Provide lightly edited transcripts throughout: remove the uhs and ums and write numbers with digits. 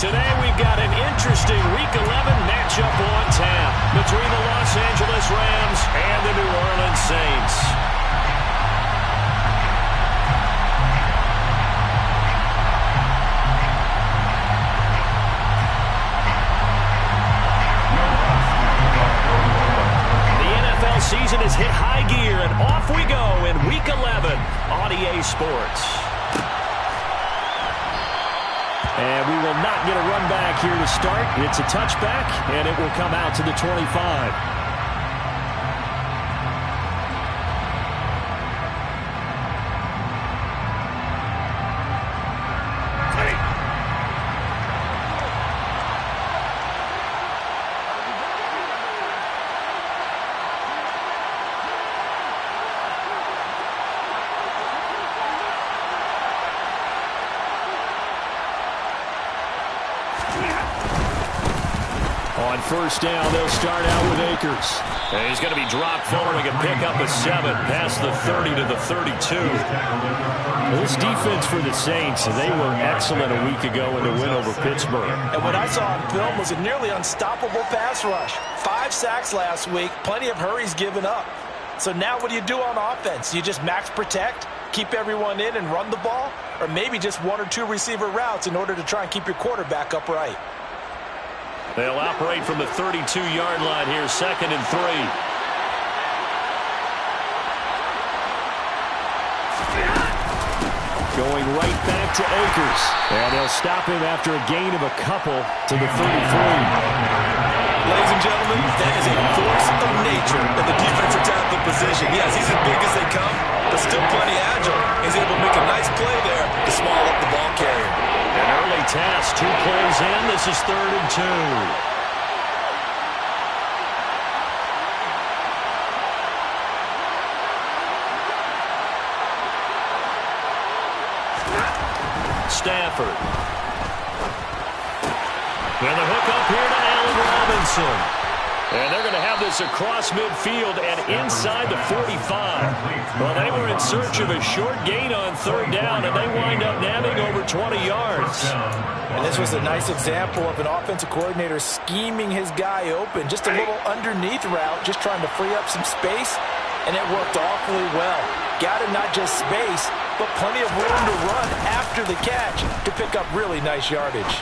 Today we've got an interesting Week 11 matchup on tap between the Los Angeles Rams and the New Orleans Saints. The NFL season has hit high gear, and off we go in Week 11 on EA Sports. And we will not get a run back here to start. It's a touchback, and it will come out to the 25. On first down, they'll start out with Akers. And he's going to be dropped following a pickup of 7 past the 30 to the 32. This defense for the Saints, they were excellent a week ago in the win over Pittsburgh. And what I saw on film was a nearly unstoppable pass rush. 5 sacks last week, plenty of hurries given up. So now what do you do on offense? You just max protect, keep everyone in and run the ball? Or maybe just 1 or 2 receiver routes in order to try and keep your quarterback upright? They'll operate from the 32-yard line here, 2nd and 3. Going right back to Akers. And they'll stop him after a gain of a couple to the 33. Ladies and gentlemen, that is a force of nature in the defensive tackle position. Yes, he's as big as they come, but still plenty agile. He's able to make a nice play there to small up the ball carrier. An early task, 2 plays in. This is 3rd and 2. Stafford. And the hook up here to Allen Robinson. And they're going to have this across midfield and inside the 45. Well, they were in search of a short gain on 3rd down, and they wind up nabbing over 20 yards. And this was a nice example of an offensive coordinator scheming his guy open. Just a little underneath route, just trying to free up some space, and it worked awfully well. Got him not just space, but plenty of room to run after the catch to pick up really nice yardage.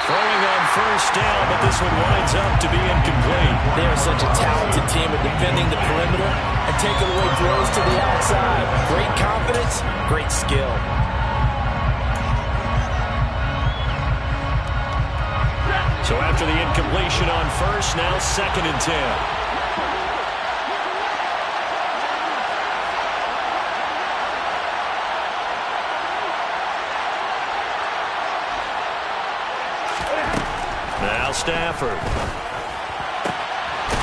Throwing on first down, but this one winds up to be incomplete. They are such a talented team at defending the perimeter and taking away throws to the outside. Great confidence, great skill. So after the incompletion on first, now 2nd and 10. Now Stafford.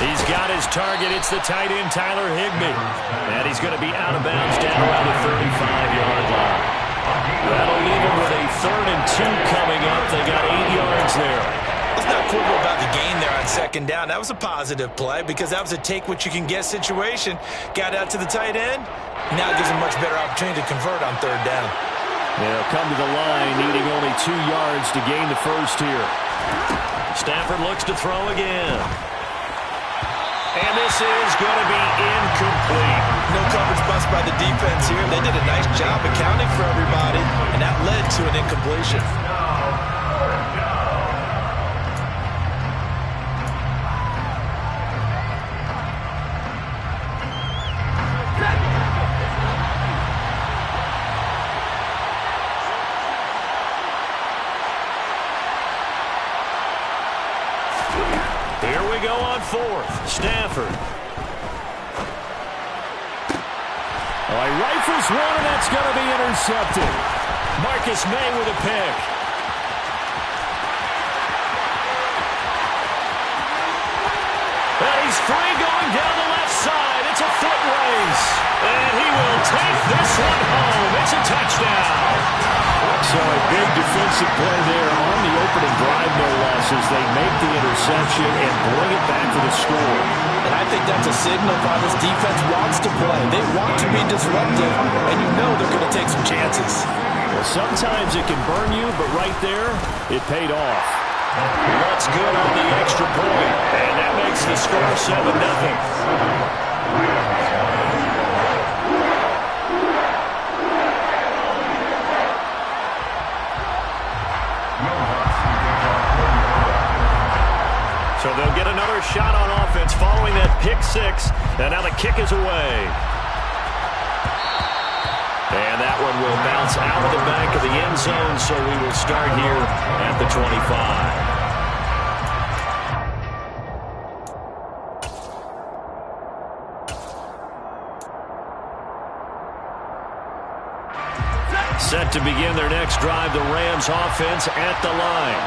He's got his target. It's the tight end, Tyler Higbee. And he's going to be out of bounds down around the 35-yard line. That'll leave him with a 3rd and 2 coming up. They got 8 yards there. Let's not quibble about the gain there on 2nd down. That was a positive play because that was a take-what-you-can-get situation. Got out to the tight end. Now it gives him a much better opportunity to convert on 3rd down. They'll come to the line, needing only 2 yards to gain the first here. Stafford looks to throw again. And this is going to be incomplete. No coverage bust by the defense here. They did a nice job accounting for everybody, and that led to an incompletion. Here we go on 4th. Stafford. Oh, he rifles one, and that's going to be intercepted. Marcus May with a pick. And he's free going down the left side. It's a foot race. And he will take this one home. It's a touchdown. So a big defensive play there on the opening drive, no less, as they make the interception and bring it back for the score. And I think that's a signal of how this defense wants to play. They want to be disruptive, and you know they're going to take some chances. Well, sometimes it can burn you, but right there, it paid off. What's good on the extra point, and that makes the score 7-0. So they'll get another shot on offense following that pick six. And now the kick is away. And that one will bounce out of the back of the end zone, so we will start here at the 25. Set to begin their next drive, the Rams offense at the line.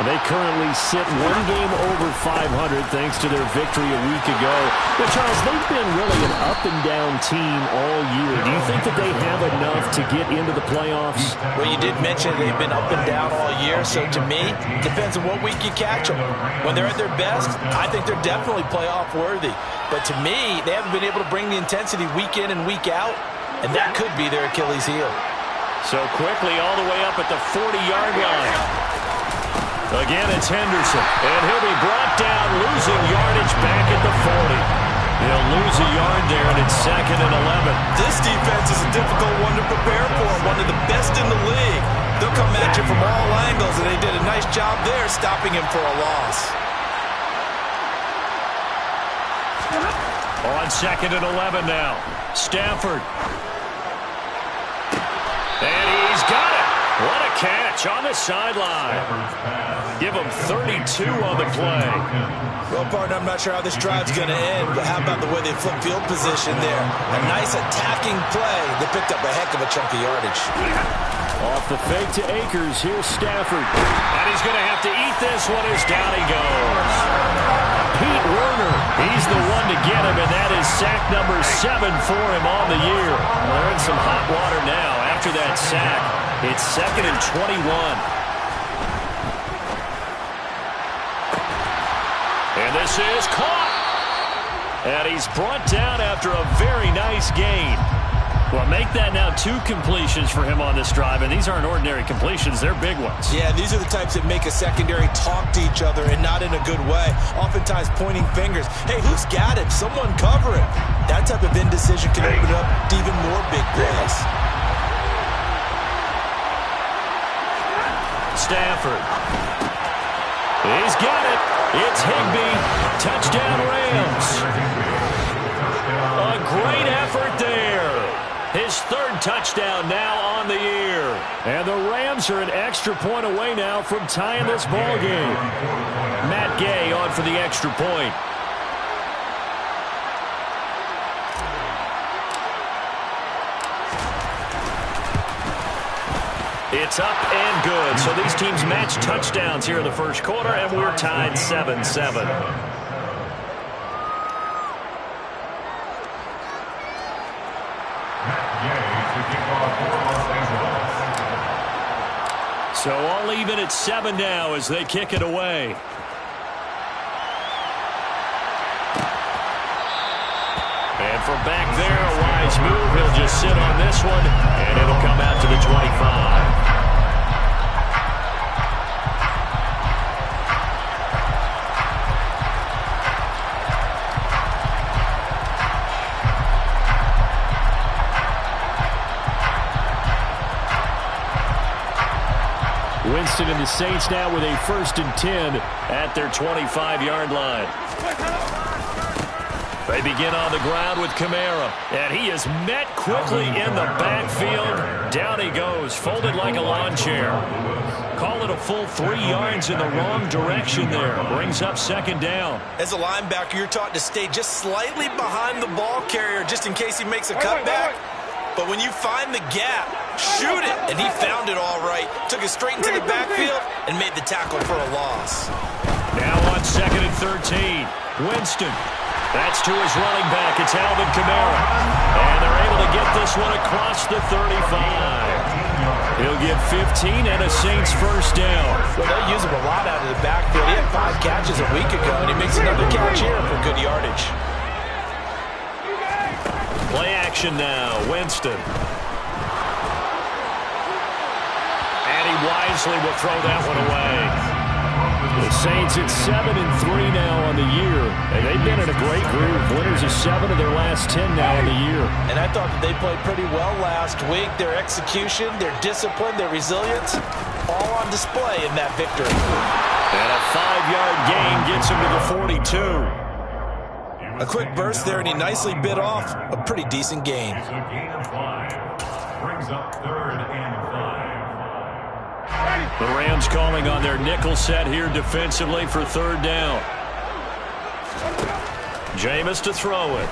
They currently sit one game over 500 thanks to their victory a week ago. But, Charles, they've been really an up-and-down team all year. Do you think that they have enough to get into the playoffs? Well, you did mention they've been up and down all year, so to me, it depends on what week you catch them. When they're at their best, I think they're definitely playoff-worthy. But to me, they haven't been able to bring the intensity week in and week out, and that could be their Achilles heel. So quickly all the way up at the 40-yard line. Again, it's Henderson, and he'll be brought down, losing yardage back at the 40. He'll lose a yard there, and it's 2nd and 11. This defense is a difficult one to prepare for, one of the best in the league. They'll come at you from all angles, and they did a nice job there stopping him for a loss. On 2nd and 11 now, Stafford. And he's got it. What a catch on the sideline. Give him 32 on the play. Well, partner, I'm not sure how this drive's going to end, but how about the way they flip field position there? A nice attacking play. They picked up a heck of a chunk of yardage. Off the fake to Akers, here's Stafford. And he's going to have to eat this one as down he goes. Pete Werner, he's the one to get him, and that is sack number 7 for him on the year. Well, they're in some hot water now after that sack. It's 2nd and 21. And this is caught. And he's brought down after a very nice gain. Well, make that now 2 completions for him on this drive, and these aren't ordinary completions. They're big ones. Yeah, these are the types that make a secondary talk to each other and not in a good way. Oftentimes pointing fingers. Hey, who's got it? Someone cover it. That type of indecision can open up to even more big plays. Stafford. He's got it. It's Higbee. Touchdown Rams. A great effort there. His 3rd touchdown now on the year. And the Rams are an extra point away now from tying this ball game. Matt Gay on for the extra point. It's up and good. So these teams match touchdowns here in the first quarter, and we're tied 7-7. So all even at 7 now as they kick it away. And from back there, a wise move. He'll just sit on this one, and it'll come out to the 25. Winston and the Saints now with a 1st and 10 at their 25-yard line. They begin on the ground with Kamara, and he is met quickly in the backfield. Down he goes, folded like a lawn chair. Call it a full 3 yards in the wrong direction there. Brings up 2nd down. As a linebacker, you're taught to stay just slightly behind the ball carrier just in case he makes a cutback. But when you find the gap, shoot it. And he found it all right. Took it straight into the backfield and made the tackle for a loss. Now on 2nd and 13. Winston. That's to his running back. It's Alvin Kamara. And they're able to get this one across the 35. He'll get 15 and a Saints 1st down. Well, they'll use him a lot out of the backfield. He had 5 catches a week ago, and he makes another catch here for good yardage. Play action now. Winston. And he wisely will throw that one away. The Saints at 7-3 now on the year. And they've been in a great groove. Winners of 7 of their last 10 now on the year. And I thought that they played pretty well last week. Their execution, their discipline, their resilience, all on display in that victory. And a 5-yard gain gets him to the 42. A quick burst there, and he nicely bit off a pretty decent gain. It's a gain of 5. Brings up 3rd and 5. The Rams calling on their nickel set here defensively for 3rd down. Jameis to throw it.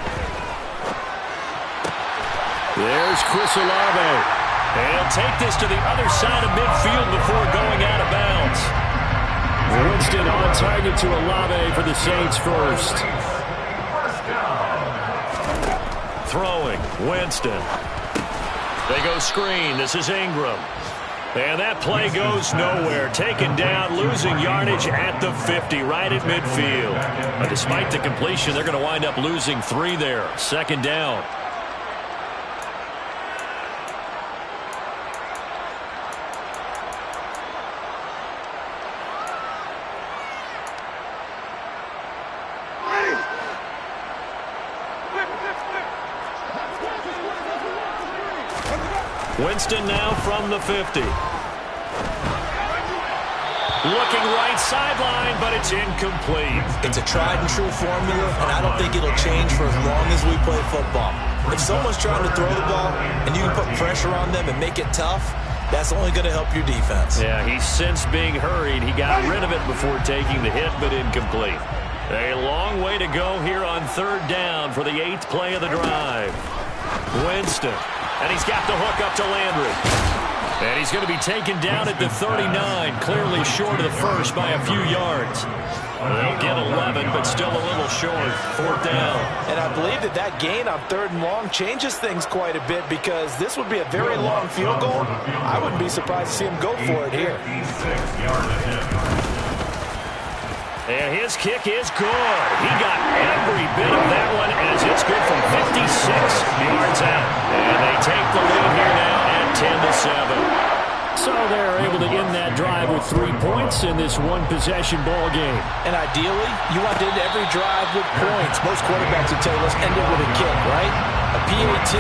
There's Q2Live. And he'll take this to the other side of midfield before going out of bounds. Winston on target to Olave for the Saints first. Throwing, Winston. They go screen. This is Ingram. And that play goes nowhere. Taken down, losing yardage at the 50, right at midfield. But despite the completion, they're going to wind up losing 3 there. 2nd down. Winston now from the 50. Looking right sideline, but it's incomplete. It's a tried and true formula, and I don't think it'll change for as long as we play football. If someone's trying to throw the ball and you can put pressure on them and make it tough, that's only going to help your defense. Yeah, he's since being hurried. He got rid of it before taking the hit, but incomplete. A long way to go here on 3rd down for the 8th play of the drive. Winston. And he's got the hook up to Landry. And he's going to be taken down at the 39, clearly short of the first by a few yards. They'll get 11, but still a little short. 4th down. And I believe that that gain on 3rd and long changes things quite a bit because this would be a very long field goal. I wouldn't be surprised to see him go for it here. And his kick is good. He got every bit of that one as it's good from 56 yards out. And they take the lead here now at 10-7. So they're able to end that drive with 3 points in this one-possession ball game. And ideally, you want to end every drive with points. Most quarterbacks would tell you, let's end it with a kick, right? A PAT,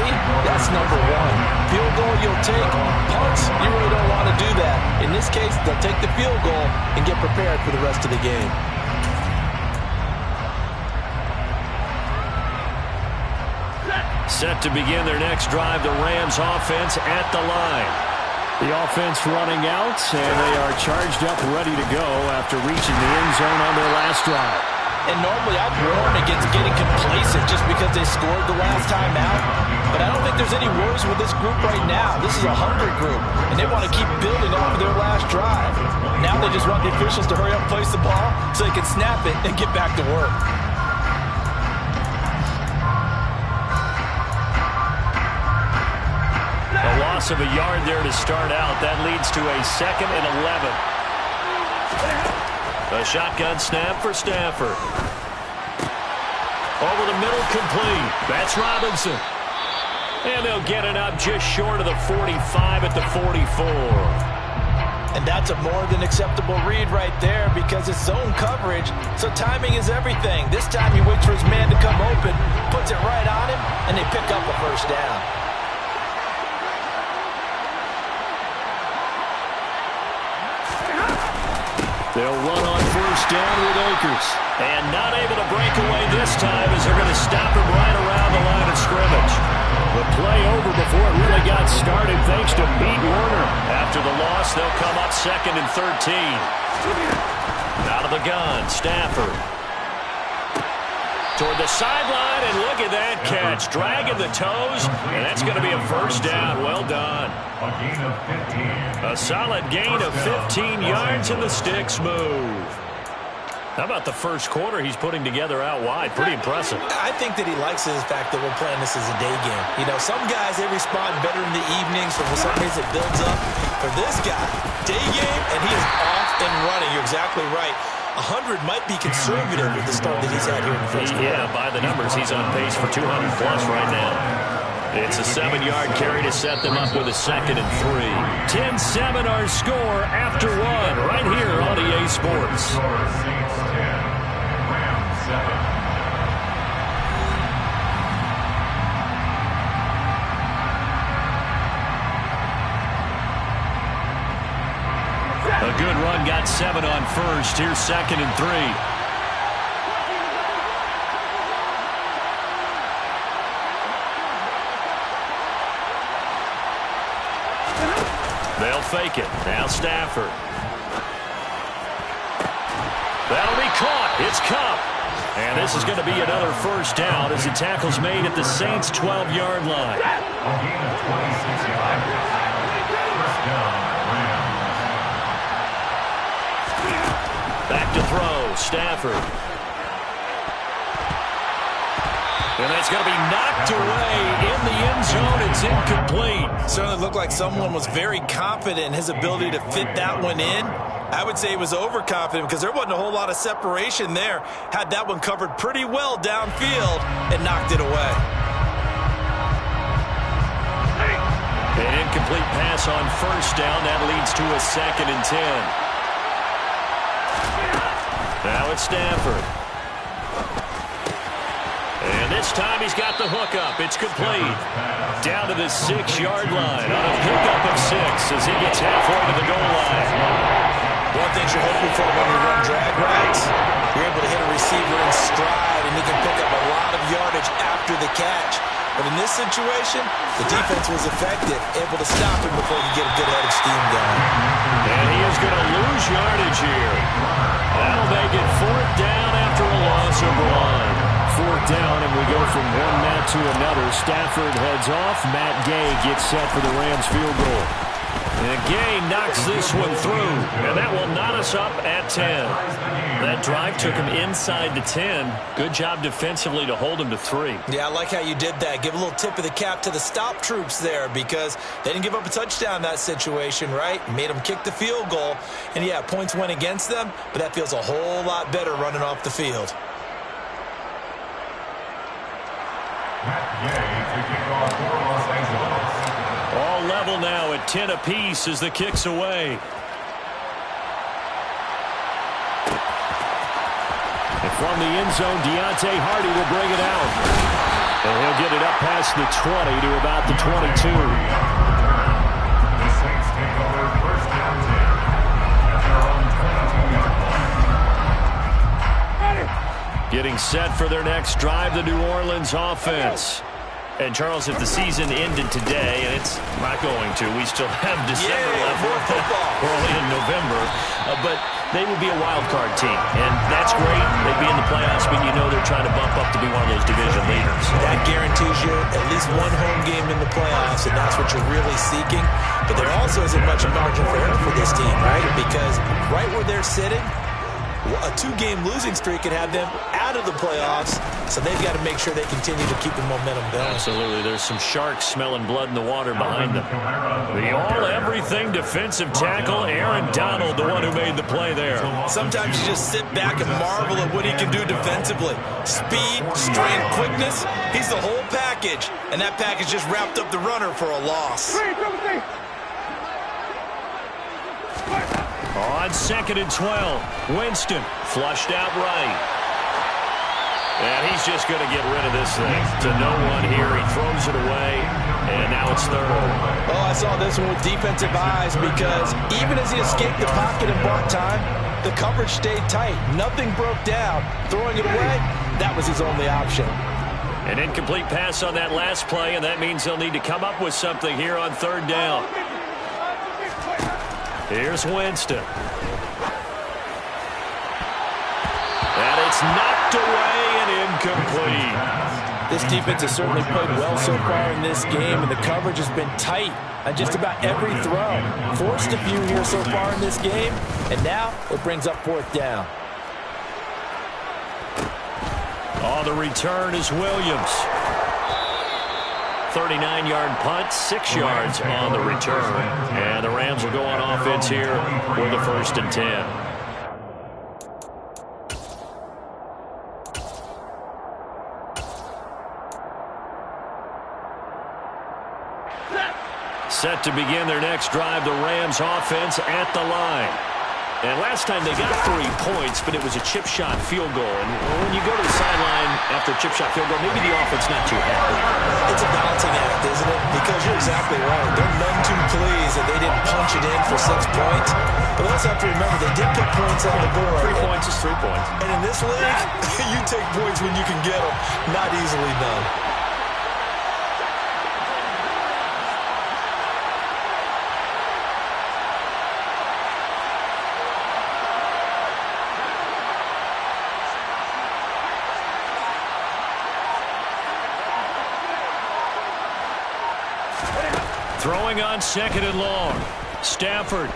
that's number 1. Field goal you'll take. Punts, you really don't want to do that. In this case, they'll take the field goal and get prepared for the rest of the game. Set to begin their next drive, the Rams offense at the line. The offense running out, and they are charged up, ready to go after reaching the end zone on their last drive. And normally I'd warn against getting complacent just because they scored the last time out. But I don't think there's any worries with this group right now. This is a hungry group, and they want to keep building off of their last drive. Now they just want the officials to hurry up and place the ball so they can snap it and get back to work. A loss of a yard there to start out. That leads to a 2nd and 11. A shotgun snap for Stafford. Over the middle, complete. That's Robinson. And they'll get it up just short of the 45 at the 44. And that's a more than acceptable read right there because it's zone coverage, so timing is everything. This time he waits for his man to come open, puts it right on him, and they pick up a 1st down. They'll run on 1st down with Akers. And not able to break away this time as they're going to stop him right around the line of scrimmage. The play over before it really got started thanks to Pete Werner. After the loss, they'll come up 2nd and 13. Out of the gun, Stafford. Toward the sideline, and look at that catch. Dragging the toes, and that's going to be a 1st down. Well done. A gain of 15. A solid gain of 15 yards, and the sticks move. How about the first quarter he's putting together out wide? Pretty impressive. I think that he likes the fact that we're playing this as a day game. You know, some guys, they respond better in the evenings, so for some reason it builds up. For this guy, day game, and he is off and running. You're exactly right. 100 might be conservative with the start that he's had here in the first quarter. Yeah, by the numbers, he's on pace for 200 plus right now. It's a 7-yard carry to set them up with a 2nd and 3. 10-7 our score after 1 right here on EA Sports. Saints 10, Rams 7. A good run, got 7 on first. Here's 2nd and 3. They'll fake it. Now Stafford. That'll be caught. It's Cup. And this is going to be another first down as the tackle's made at the Saints' 12-yard line. A gain of 26 yards. First down, Rams. Back to throw. Stafford. And that's going to be knocked away in the end zone. It's incomplete. Certainly looked like someone was very confident in his ability to fit that one in. I would say he was overconfident because there wasn't a whole lot of separation there. Had that one covered pretty well downfield and knocked it away. An incomplete pass on first down. That leads to a 2nd and 10. Now it's Stafford. And this time he's got the hook up. It's complete. Down to the 6-yard line on a pickup of 6 as he gets halfway to the goal line. One thing you're hoping for when you run drag routes, you're able to hit a receiver in stride and he can pick up a lot of yardage after the catch. But in this situation, the defense was effective, able to stop him before he could get a good head of steam going. And he is going to lose yardage here. That'll make it 4th down after a loss of 1. 4th down, and we go from one mat to another. Stafford heads off. Matt Gay gets set for the Rams field goal. And Gay knocks this one through, and that will knot us up at 10. That drive took him inside the 10. Good job defensively to hold him to 3. Yeah, I like how you did that. Give a little tip of the cap to the stop troops there because they didn't give up a touchdown in that situation, right? Made them kick the field goal. And, yeah, points went against them, but that feels a whole lot better running off the field. All level now at 10 apiece as the kick's away. And from the end zone, Deontay Hardy will bring it out. And he'll get it up past the 20 to about the 22. The Saints take over first down 10 at their own 22-yard line. Getting set for their next drive, the New Orleans offense. And, Charles, if the season ended today, and it's not going to, we still have December left. We're only in November. But they would be a wild card team. And that's great. They'd be in the playoffs, but you know they're trying to bump up to be one of those division leaders. That guarantees you at least one home game in the playoffs, and that's what you're really seeking. But there also isn't much margin for error for this team, right? Because right where they're sitting, a 2-game losing streak could have them out of the playoffs, so they've got to make sure they continue to keep the momentum going. Absolutely. There's some sharks smelling blood in the water behind them. The all-everything defensive tackle, Aaron Donald, the one who made the play there. Sometimes you just sit back and marvel at what he can do defensively. Speed, strength, quickness, he's the whole package, and that package just wrapped up the runner for a loss. On 2nd and 12, Winston flushed out right. And he's just going to get rid of this thing to no one here. He throws it away, and now it's 3rd. Oh, I saw this one with defensive eyes because even as he escaped the pocket and bought time, the coverage stayed tight. Nothing broke down. Throwing it away, that was his only option. An incomplete pass on that last play, and that means they'll need to come up with something here on 3rd down. Here's Winston. And it's knocked away and incomplete. This defense has certainly played well so far in this game, and the coverage has been tight on just about every throw. Forced a few here so far in this game, and now it brings up 4th down. On the return is Williams. 39-yard punt, 6 yards on the return. And the Rams will go on offense here with a 1st and 10. Set to begin their next drive, the Rams offense at the line. And last time they got 3 points, but it was a chip shot field goal. And when you go to the sideline after a chip shot field goal, maybe the offense not too happy. It's a balancing act, isn't it? Because you're exactly right. They're none too pleased that they didn't punch it in for 6 points. But let's have to remember, they did put points on the board. 3 points is 3 points. And in this league, you take points when you can get them. Not easily done. Throwing on 2nd and long. Stafford.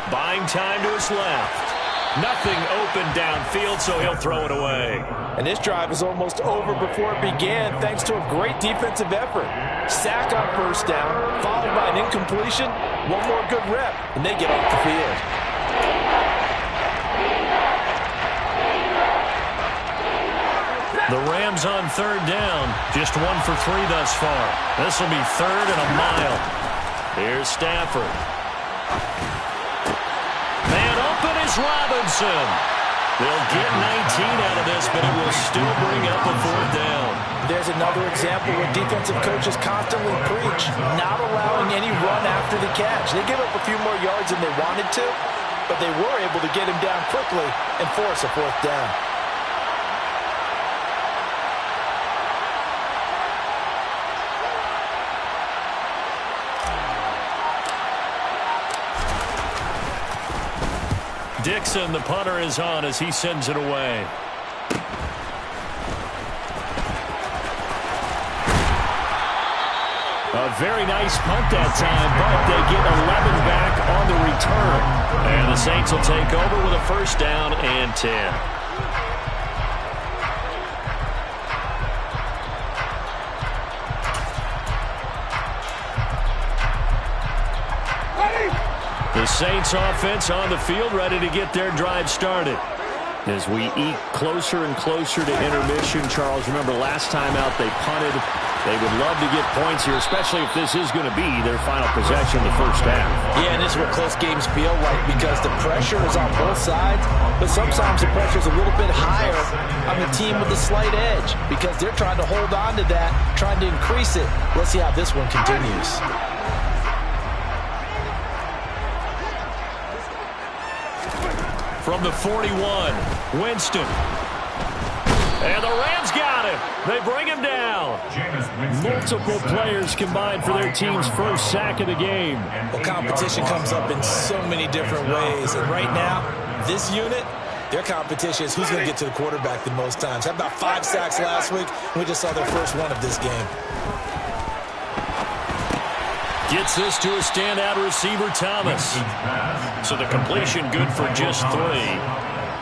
Buying time to his left. Nothing open downfield, so he'll throw it away. And this drive is almost over before it began thanks to a great defensive effort. Sack on 1st down, followed by an incompletion. One more good rep, and they get off the field. The Rams on 3rd down. Just 1 for 3 thus far. This will be 3rd and a mile. Here's Stafford. Man open is Robinson. They'll get 19 out of this, but it will still bring up a 4th down. There's another example where defensive coaches constantly preach, not allowing any run after the catch. They give up a few more yards than they wanted to, but they were able to get him down quickly and force a 4th down. Dixon, the punter, is on as he sends it away. A very nice punt that time, but they get 11 back on the return. And the Saints will take over with a 1st down and 10. The Saints offense on the field, ready to get their drive started. As we eke closer and closer to intermission, Charles, remember last time out they punted. They would love to get points here, especially if this is going to be their final possession of the 1st half. Yeah, and this is what close games feel like because the pressure is on both sides, but sometimes the pressure is a little bit higher on the team with the slight edge because they're trying to hold on to that, trying to increase it. Let's see how this one continues. From the 41, Winston. And the Rams got him. They bring him down. Multiple players combined for their team's 1st sack of the game. Well, competition comes up in so many different ways. And right now, this unit, their competition is who's going to get to the quarterback the most times. Had about 5 sacks last week. We just saw their first one of this game. Gets this to a standout receiver, Thomas. So the completion good for just 3.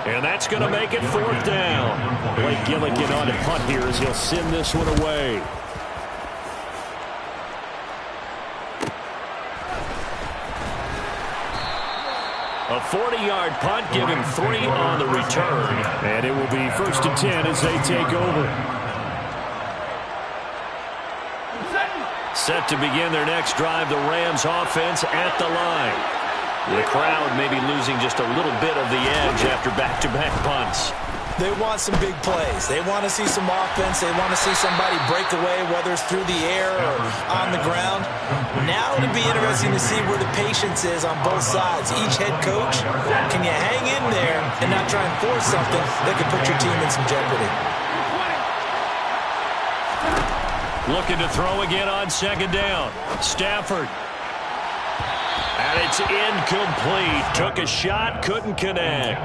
And that's going to make it 4th down. Blake Gilligan on to punt here as he'll send this one away. A 40-yard punt, give him 3 on the return. And it will be 1st and 10 as they take over. Set to begin their next drive, the Rams offense at the line. The crowd may be losing just a little bit of the edge after back-to-back punts. They want some big plays. They want to see some offense. They want to see somebody break away, whether it's through the air or on the ground. Now it'll be interesting to see where the patience is on both sides. Each head coach, can you hang in there and not try and force something that could put your team in some jeopardy? Looking to throw again on 2nd down. Stafford. And it's incomplete. Took a shot, couldn't connect.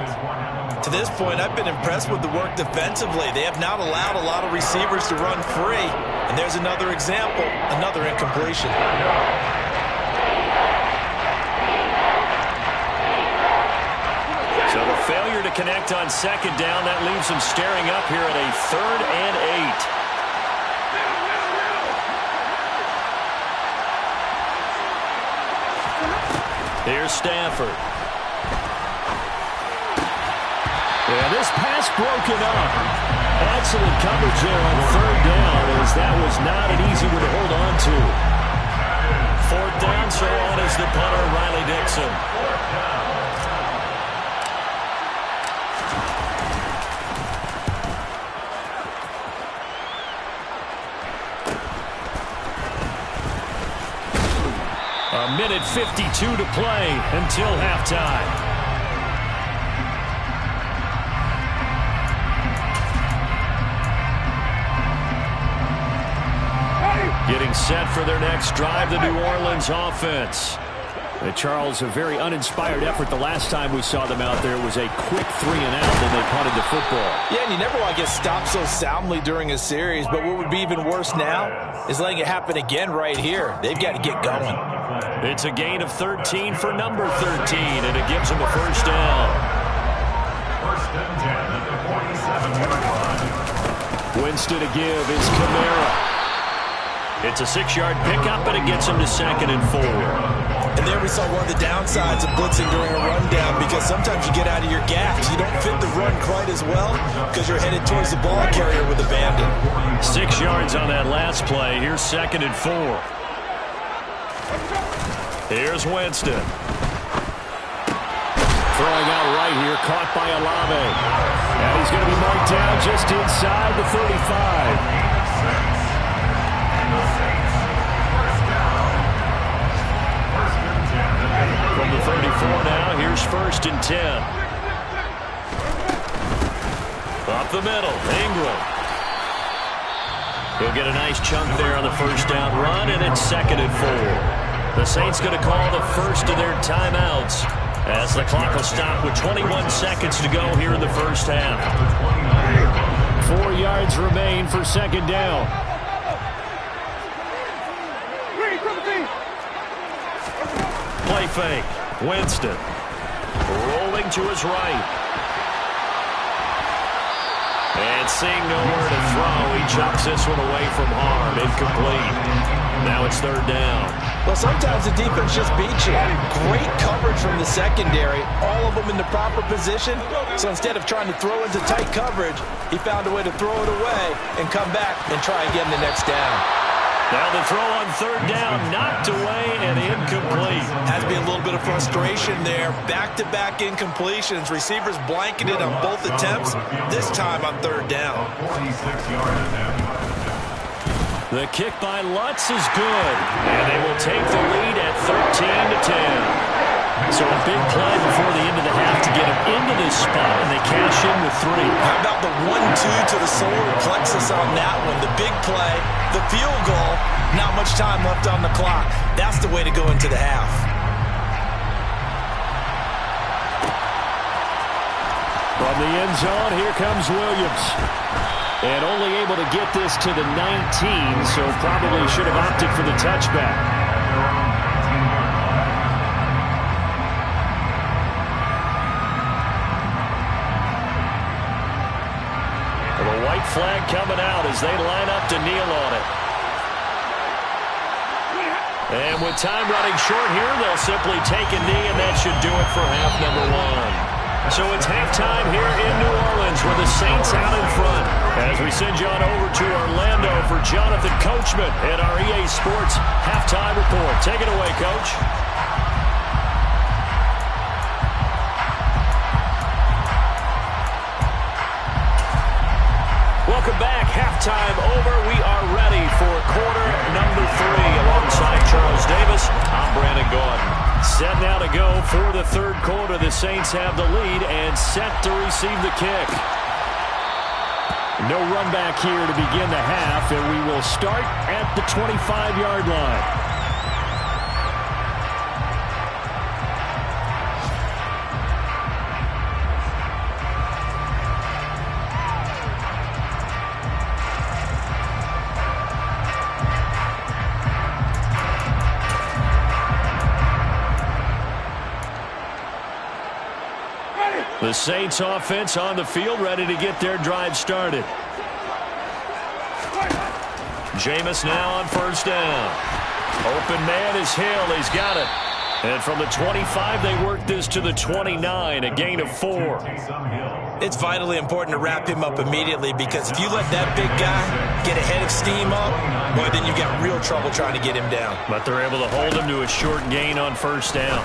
To this point, I've been impressed with the work defensively. They have not allowed a lot of receivers to run free. And there's another example, another incompletion. So the failure to connect on 2nd down, that leaves them staring up here at a 3rd and 8. Here's Stafford. Yeah, this pass broken up. Excellent coverage there on 3rd down as that was not an easy one to hold on to. 4th down, so on is the punter, Riley Dixon. A minute 52 to play until halftime. Getting set for their next drive, the New Orleans offense. Charles, a very uninspired effort the last time we saw them out there was a quick 3-and-out, then they punted the football. Yeah, and you never want to get stopped so soundly during a series, but what would be even worse now is letting it happen again right here. They've got to get going. It's a gain of 13 for number 13, and it gives them a first down. First and 10 at the 47-yard line. Winston to give is Kamara. It's a 6-yard pickup, and it gets him to 2nd and 4. And there we saw one of the downsides of blitzing during a rundown, because sometimes you get out of your gaps. You don't fit the run quite as well because you're headed towards the ball carrier with a bandit. 6 yards on that last play. Here's 2nd and 4. Here's Winston. Throwing out right here, caught by Olave. And he's going to be marked down just inside the 35. From the 34 now, here's 1st and 10. Up the middle, Ingram. He'll get a nice chunk there on the first down run, and it's 2nd and 4. The Saints going to call the first of their timeouts as the clock will stop with 21 seconds to go here in the first half. 4 yards remain for 2nd down. Play fake. Winston rolling to his right. And seeing nowhere to throw, he chucks this one away from harm. Incomplete. Now it's 3rd down. Well, sometimes the defense just beats you. Great coverage from the secondary. All of them in the proper position. So instead of trying to throw into tight coverage, he found a way to throw it away and come back and try again the next down. Now the throw on 3rd down, knocked away and incomplete. Has to be a little bit of frustration there. Back-to-back incompletions. Receivers blanketed on both attempts, this time on 3rd down. 46-yard attempt. The kick by Lutz is good, and they will take the lead at 13-10. So a big play before the end of the half to get them into this spot, and they cash in with 3. How about the 1-2 to the solar plexus on that one? The big play, the field goal, not much time left on the clock. That's the way to go into the half. From the end zone, here comes Williams. And only able to get this to the 19, so probably should have opted for the touchback. The white flag coming out as they line up to kneel on it. And with time running short here, they'll simply take a knee, and that should do it for half number 1. So it's halftime here in New Orleans with the Saints out in front. As we send you on over to Orlando for Jonathan Coachman at our EA Sports Halftime Report. Take it away, Coach. Welcome back. Halftime over. We are ready for quarter number 3. Alongside Charles Davis, I'm Brandon Gordon. Set now to go for the 3rd quarter. The Saints have the lead and set to receive the kick. No run back here to begin the half, and we will start at the 25-yard line. The Saints offense on the field, ready to get their drive started. Jameis now on 1st down. Open man is Hill. He's got it. And from the 25, they work this to the 29, a gain of 4. It's vitally important to wrap him up immediately, because if you let that big guy get a head of steam up, boy, then you've got real trouble trying to get him down. But they're able to hold him to a short gain on first down.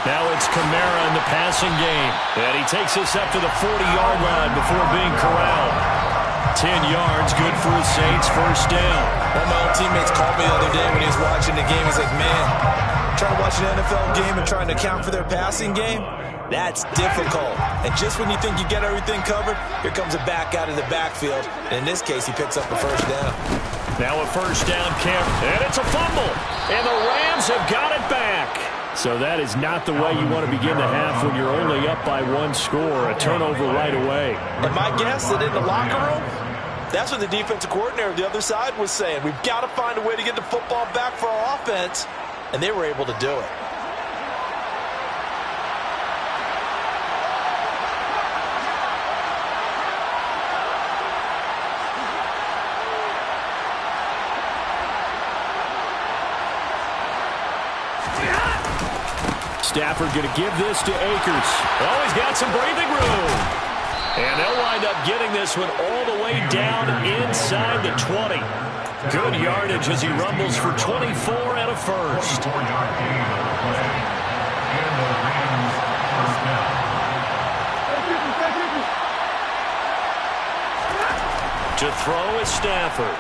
Now it's Kamara in the passing game. And he takes us up to the 40-yard line before being corralled. 10 yards, good for his Saints, first down. One of my old teammates called me the other day when he was watching the game. He's like, man, trying to watch an NFL game and trying to account for their passing game, that's difficult. And just when you think you get everything covered, here comes a back out of the backfield. And in this case, he picks up a first down. Now a first down, and it's a fumble. And the Rams have got it back. So that is not the way you want to begin the half when you're only up by 1 score. A turnover right away. And my guess that in the locker room, that's what the defensive coordinator of the other side was saying. We've got to find a way to get the football back for our offense. And they were able to do it. Stafford going to give this to Akers. Oh, he's got some breathing room. And they'll wind up getting this one all the way down inside the 20. Good yardage as he rumbles for 24 and a first. To throw is Stafford.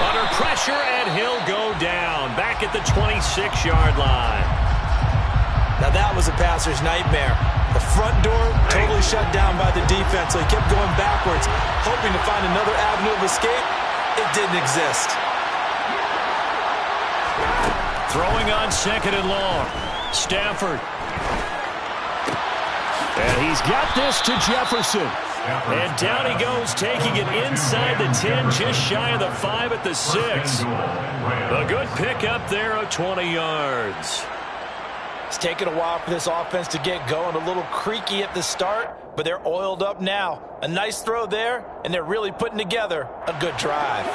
Under pressure, and he'll go down. Back at the 26-yard line. Now that was a passer's nightmare. The front door totally shut down by the defense, so he kept going backwards, hoping to find another avenue of escape. It didn't exist. Throwing on 2nd and long. Stafford. And he's got this to Jefferson. And down he goes, taking it inside the 10, just shy of the 5 at the 6. A good pickup there of 20 yards. It's taken a while for this offense to get going. A little creaky at the start, but they're oiled up now. A nice throw there, and they're really putting together a good drive.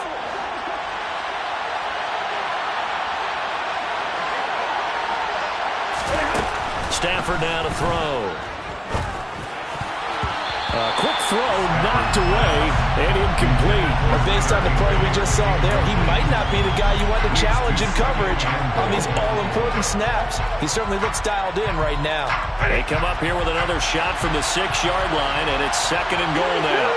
Stafford now to throw. Quick throw knocked away and incomplete. But based on the play we just saw there, he might not be the guy you want to challenge in coverage on these all-important snaps. He certainly looks dialed in right now. They come up here with another shot from the 6-yard line, and it's 2nd and goal now.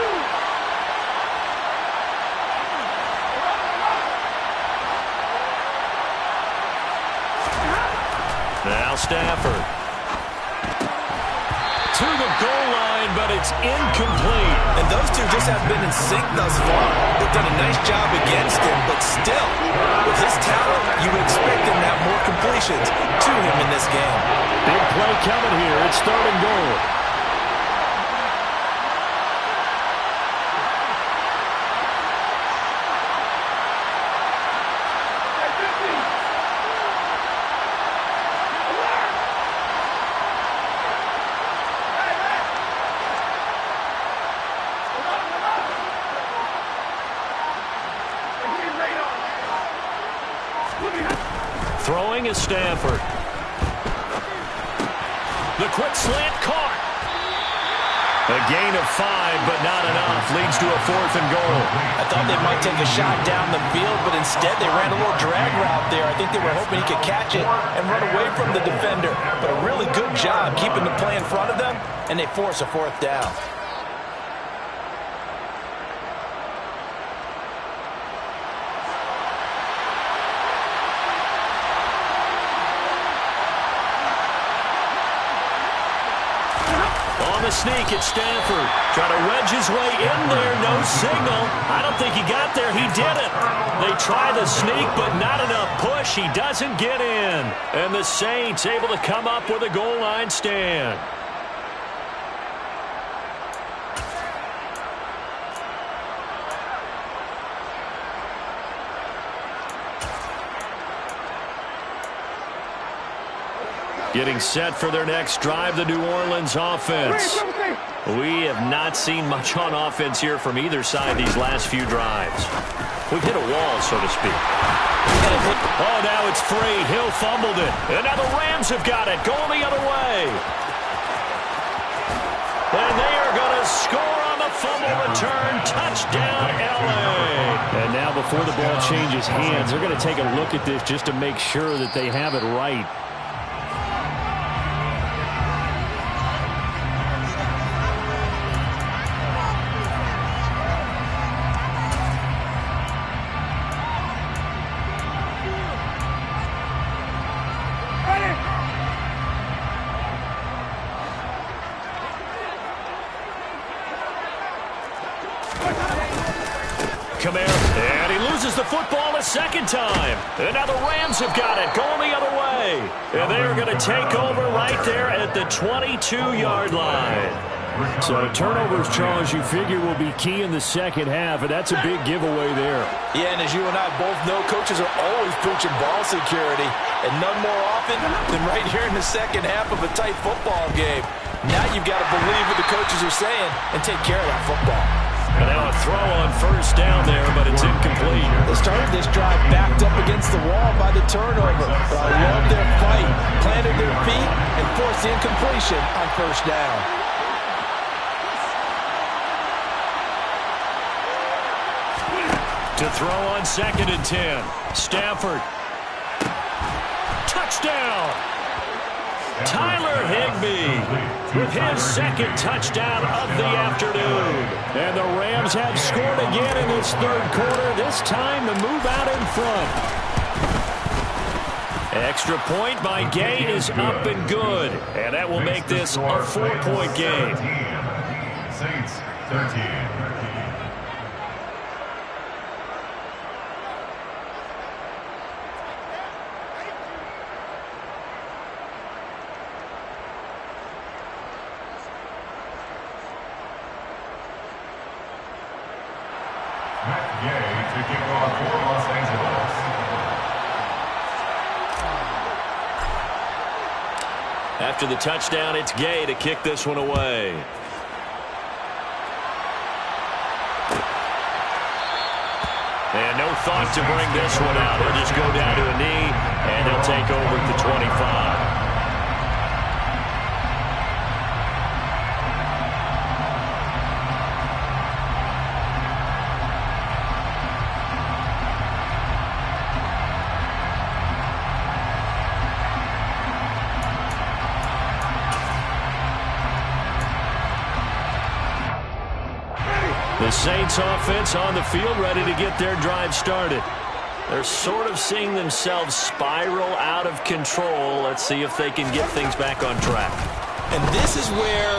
Now Stafford. To the goal line, but it's incomplete. And those two just have been in sync thus far. They've done a nice job against him, but still, with his talent, you would expect him to have more completions to him in this game. Big play coming here. It's 3rd and goal. Throwing is Stafford. The quick slant caught. A gain of 5, but not enough. Leads to a 4th and goal. I thought they might take a shot down the field, but instead they ran a little drag route there. I think they were hoping he could catch it and run away from the defender. But a really good job keeping the play in front of them, and they force a 4th down. On the sneak, it's Stafford. Trying to wedge his way in there. No signal. I don't think he got there. He didn't. They try the sneak, but not enough push. He doesn't get in. And the Saints able to come up with a goal line stand. Getting set for their next drive, the New Orleans offense. We have not seen much on offense here from either side these last few drives. We've hit a wall, so to speak. Oh, now it's free. Hill fumbled it. And now the Rams have got it. Going the other way. And they are going to score on the fumble return. Touchdown, LA. And now before the ball changes hands, they're going to take a look at this just to make sure that they have it right. And he loses the football a second time. And now the Rams have got it, going the other way. And they are going to take over right there at the 22-yard line. So turnovers, Charles, you figure will be key in the second half, and that's a big giveaway there. Yeah, and as you and I both know, coaches are always preaching ball security, and none more often than right here in the second half of a tight football game. Now you've got to believe what the coaches are saying and take care of that football. And now a throw on first down there, but it's incomplete. They started this drive backed up against the wall by the turnover. But I love their fight, planted their feet, and forced the incompletion on first down. To throw on 2nd and 10. Stafford. Touchdown! Tyler Higbee with his second touchdown of the afternoon. And the Rams have scored again in this third quarter. This time the move out in front. Extra point by Gay is up and good. And that will make this a 4-point game. Saints 13. After the touchdown, it's Gay to kick this one away. And no thought to bring this one out. He'll just go down to a knee, and he'll take over at the 25. The Saints offense on the field ready to get their drive started. They're sort of seeing themselves spiral out of control. Let's see if they can get things back on track. And this is where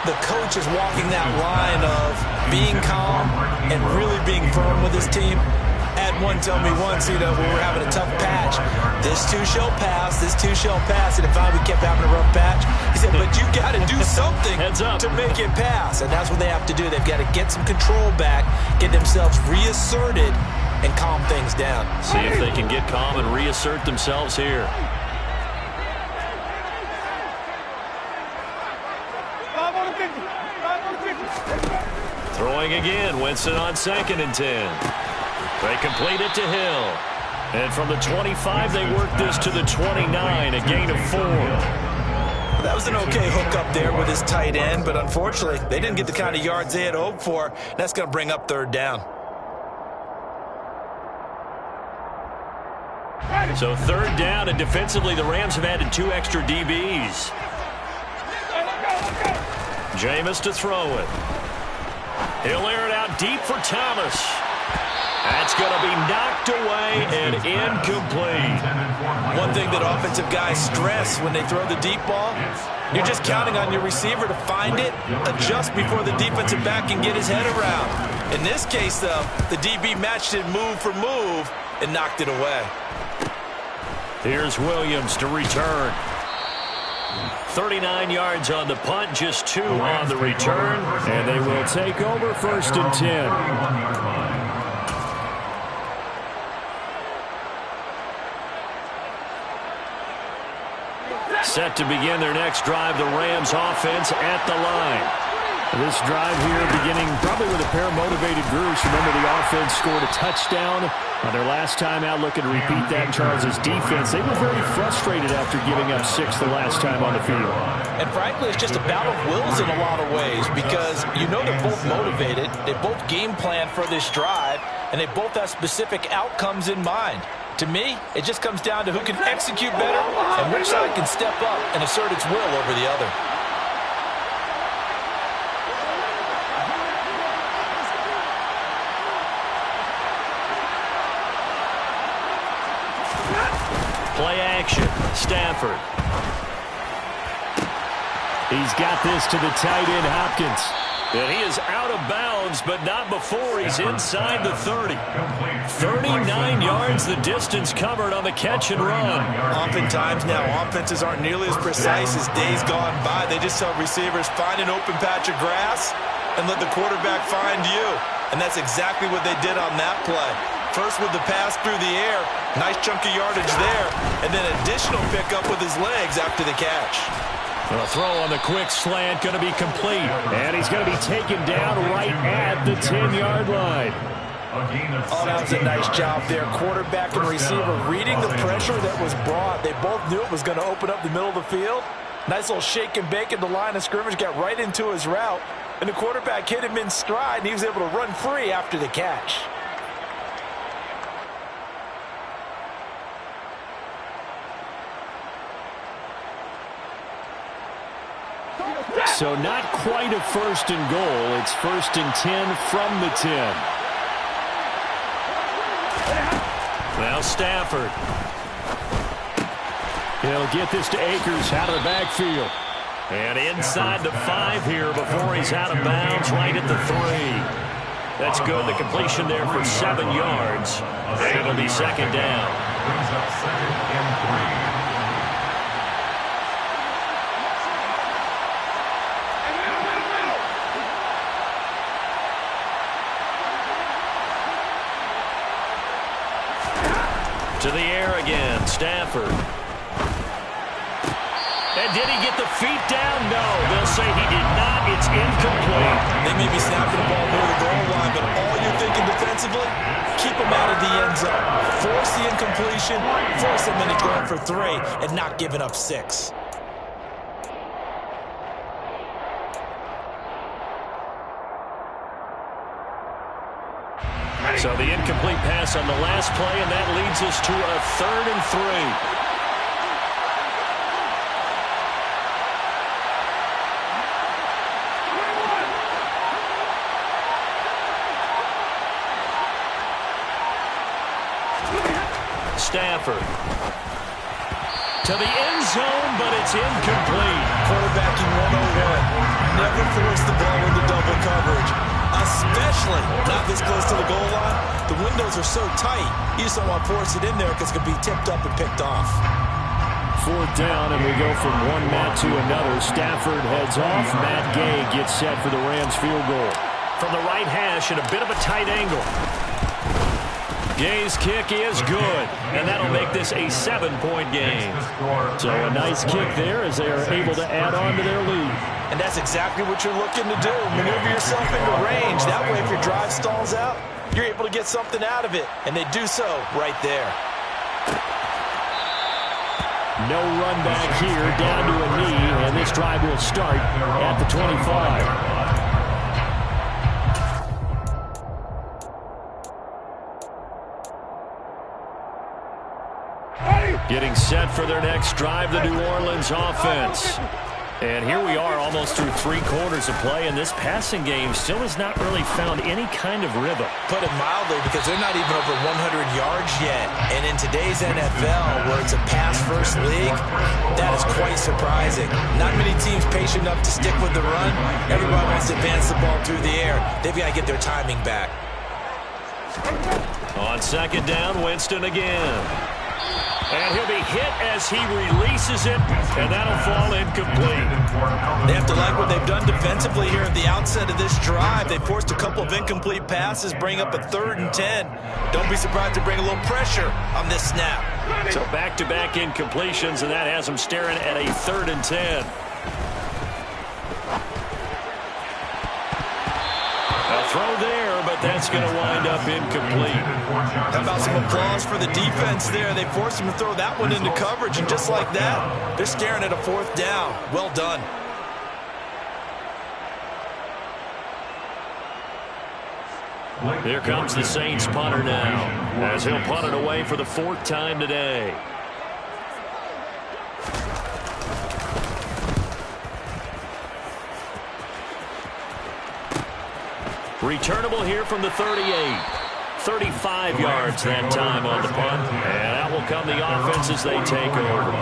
the coach is walking that line of being calm and really being firm with his team. I had one tell me once, when we were having a tough patch, this too shall pass, this too shall pass. And if we kept having a rough patch, he said, but you got to do something to make it pass. And that's what they have to do. They've got to get some control back, get themselves reasserted, and calm things down. See if they can get calm and reassert themselves here. Throwing again, Winston on 2nd and 10. They complete it to Hill. And from the 25, they work this to the 29, a gain of 4. That was an okay hookup there with his tight end, but unfortunately, they didn't get the kind of yards they had hoped for. That's going to bring up 3rd down. So 3rd down, and defensively, the Rams have added 2 extra DBs. Jameis to throw it. He'll air it out deep for Thomas. That's going to be knocked away and incomplete. One thing that offensive guys stress when they throw the deep ball, you're just counting on your receiver to find it, adjust before the defensive back can get his head around. In this case, though, the DB matched it move for move and knocked it away. Here's Williams to return. 39 yards on the punt, just 2 on the return. And they will take over 1st and 10. Set to begin their next drive, the Rams offense at the line. This drive here beginning probably with a pair of motivated groups. Remember, the offense scored a touchdown on their last time out. Looking to repeat that in Charles' defense. They were very frustrated after giving up 6 the last time on the field. And frankly, it's just a battle of wills in a lot of ways because you know they're both motivated. They both game plan for this drive, and they both have specific outcomes in mind. To me, it just comes down to who can execute better and which side can step up and assert its will over the other. Play action. Stafford. He's got this to the tight end, Hopkins. And he is out of bounds, but not before he's inside the 30. 39 yards the distance covered on the catch and run. Oftentimes now, offenses aren't nearly as precise as days gone by. They just tell receivers, find an open patch of grass and let the quarterback find you. And that's exactly what they did on that play. First with the pass through the air, nice chunk of yardage there, and then additional pickup with his legs after the catch. A throw on the quick slant going to be complete. And he's going to be taken down right at the 10-yard line. Oh, that was a nice job there. Quarterback and receiver reading the pressure that was brought. They both knew it was going to open up the middle of the field. Nice little shake and bake at the line of scrimmage, got right into his route. And the quarterback hit him in stride, and he was able to run free after the catch. So not quite a 1st and goal. It's 1st and 10 from the 10. Now Stafford. He'll get this to Akers out of the backfield. And inside the 5 here before he's out of bounds right at the 3. That's good. The completion there for 7 yards. And it'll be 2nd down. Brings up 2nd and 3. To the air again, Stafford. And did he get the feet down? No, they'll say he did not. It's incomplete. They may be snapping the ball near the goal line, but all you're thinking defensively, keep them out of the end zone. Force the incompletion, force them into going for 3, and not giving up 6. So the incomplete pass on the last play, and that leads us to a 3rd and 3. Stafford. To the end zone, but it's incomplete. Quarterbacking 101. Never force the ball into double coverage, especially not this close to the goal line. The windows are so tight, you just don't want to force it in there because it could be tipped up and picked off. 4th down, and we go from one Matt to another. Stafford heads off. Matt Gay gets set for the Rams field goal. From the right hash at a bit of a tight angle. Gay's kick is good, and that'll make this a 7-point game. So a nice kick there as they are able to add on to their lead. And that's exactly what you're looking to do. Maneuver yourself into range. That way, if your drive stalls out, you're able to get something out of it. And they do so right there. No run back here, down to a knee, and this drive will start at the 25. Getting set for their next drive, the New Orleans offense. And here we are almost through 3 quarters of play, and this passing game still has not really found any kind of rhythm. Put it mildly, because they're not even over 100 yards yet. And in today's NFL, where it's a pass-first league, that is quite surprising. Not many teams patient enough to stick with the run. Everybody wants to advance the ball through the air. They've got to get their timing back. On 2nd down, Winston again. And he'll be hit as he releases it, and that'll fall incomplete. They have to like what they've done defensively here at the outset of this drive. They forced a couple of incomplete passes, bring up a 3rd and 10. Don't be surprised to bring a little pressure on this snap. So back-to-back incompletions, and that has them staring at a 3rd and 10. throw there, but that's going to wind up incomplete. How about some applause for the defense there? They forced him to throw that one into coverage, and just like that, they're staring at a 4th down. Well done. Here comes the Saints punter now, as he'll punt it away for the 4th time today. Returnable here from the 38. 35 yards that time on the punt. And out will come the offense as they take over.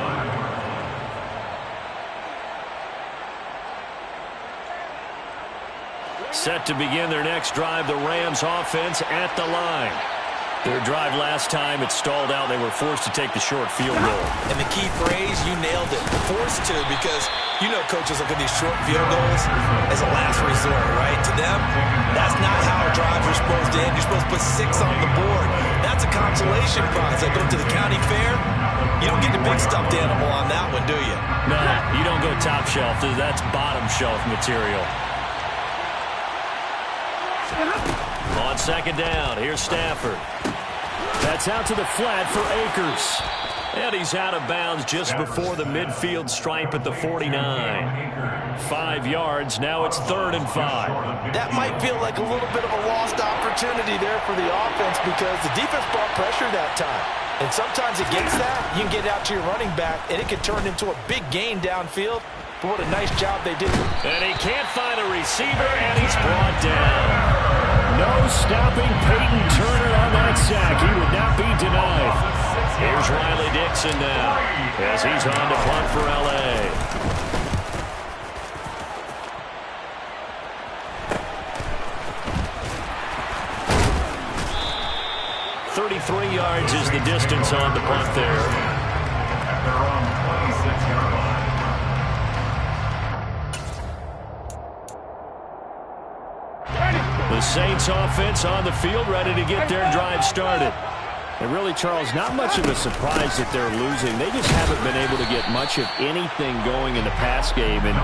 Set to begin their next drive, the Rams offense at the line. Their drive last time, it stalled out. They were forced to take the short field goal. And the key phrase, you nailed it. Forced to, because you know coaches look at these short field goals as a last resort, right? To them, that's not how drives are supposed to end. You're supposed to put 6 on the board. That's a consolation prize. Like go to the county fair, you don't get the big stuffed animal on that one, do you? No, you don't go top shelf. That's bottom shelf material. On 2nd down, here's Stafford. That's out to the flat for Akers. And he's out of bounds just before the midfield stripe at the 49. 5 yards, now it's 3rd and 5. That might feel like a little bit of a lost opportunity there for the offense because the defense brought pressure that time. And sometimes against that, you can get out to your running back, and it can turn into a big gain downfield. But what a nice job they did. And he can't find a receiver, and he's brought down. No stopping Peyton Turner on that sack. He would not be denied. Here's Riley Dixon now as he's on to punt for L.A. 33 yards is the distance on the punt there. They're on the 26-yard line. The Saints offense on the field, ready to get their drive started. And really, Charles, not much of a surprise that they're losing. They just haven't been able to get much of anything going in the pass game. And